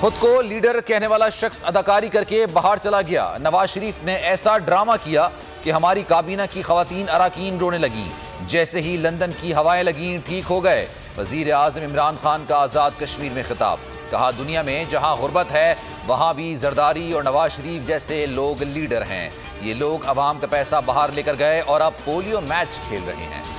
खुद को लीडर कहने वाला शख्स अदाकारी करके बाहर चला गया। नवाज शरीफ ने ऐसा ड्रामा किया कि हमारी काबीना की खवातीन अराकीन रोने लगी। जैसे ही लंदन की हवाएं लगीं ठीक हो गए। वजीर आजम इमरान खान का आज़ाद कश्मीर में खिताब। कहा, दुनिया में जहां गुर्बत है वहां भी जरदारी और नवाज शरीफ जैसे लोग लीडर हैं। ये लोग अवाम का पैसा बाहर लेकर गए और अब पोलियो मैच खेल रहे हैं।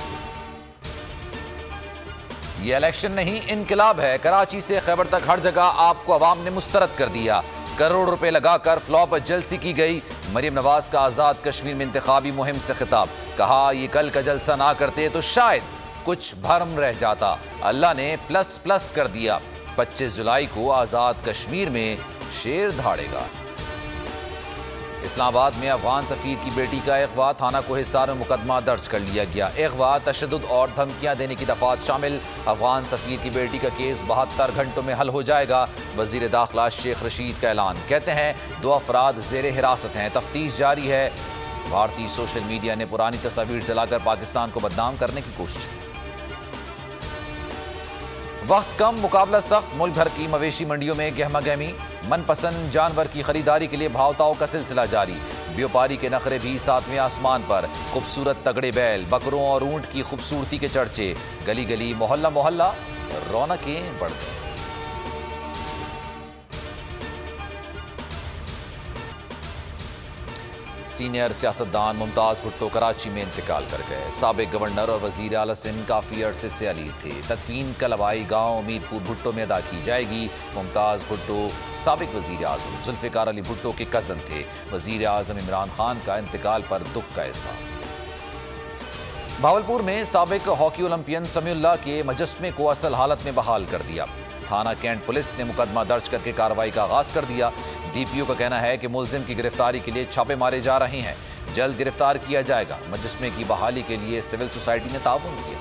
ये इलेक्शन नहीं, इनकलाब है। कराची से खैबर तक हर जगह आपको अवाम ने मुस्तरद कर दिया। करोड़ रुपए लगाकर फ्लॉप जलसी की गई। मरीम नवाज का आज़ाद कश्मीर में इंतखाबी मुहिम से खिताब। कहा, ये कल का जलसा ना करते तो शायद कुछ भरम रह जाता। अल्लाह ने प्लस प्लस कर दिया। 25 जुलाई को आज़ाद कश्मीर में शेर धाड़ेगा। इस्लामाबाद में अफगान सफीर की बेटी का अगवा। थाना कोहिसार में मुकदमा दर्ज कर लिया गया। अगवा, तशद्दुद और धमकियां देने की दफात शामिल। अफगान सफीर की बेटी का केस 72 घंटों में हल हो जाएगा। वजीर दाखिला शेख रशीद का ऐलान। कहते हैं 2 अफराद जेर हिरासत हैं, तफ्तीश जारी है। भारतीय सोशल मीडिया ने पुरानी तस्वीर जलाकर पाकिस्तान को बदनाम करने की कोशिश की। वक्त कम, मुकाबला सख्त। मुल्क भर की मवेशी मंडियों में गहमा गहमी। मनपसंद जानवर की खरीदारी के लिए भावताओं का सिलसिला जारी। व्यापारी के नखरे भी 7वें आसमान पर। खूबसूरत तगड़े बैल, बकरों और ऊंट की खूबसूरती के चर्चे। गली गली, मोहल्ला मोहल्ला रौनकें बढ़ गई। सीनियर सियासतदान मुमताज भुट्टो कराची में इंतकाल कर गए। साबिक गवर्नर और वजीर आला सिंध काफ़ी अरसे से अलील थे। तदफीन कलवाई गांव मीरपुर भुट्टो में अदा की जाएगी। मुमताज भुट्टो साबिक वजीर आजम जुल्फ़िकार अली भुट्टो के कज़न थे। वजीर आजम इमरान खान का इंतकाल पर दुख का इज़हार। भावलपुर में साबिक हॉकी ओलंपियन समीउल्लाह के मुजस्समे को असल हालत में बहाल कर दिया। थाना कैंट पुलिस ने मुकदमा दर्ज करके कार्रवाई का आगाज कर दिया। डीपीओ का कहना है कि मुलजिम की गिरफ्तारी के लिए छापे मारे जा रहे हैं। जल्द गिरफ्तार किया जाएगा। मुजस्समे की बहाली के लिए सिविल सोसाइटी ने ताउन किया।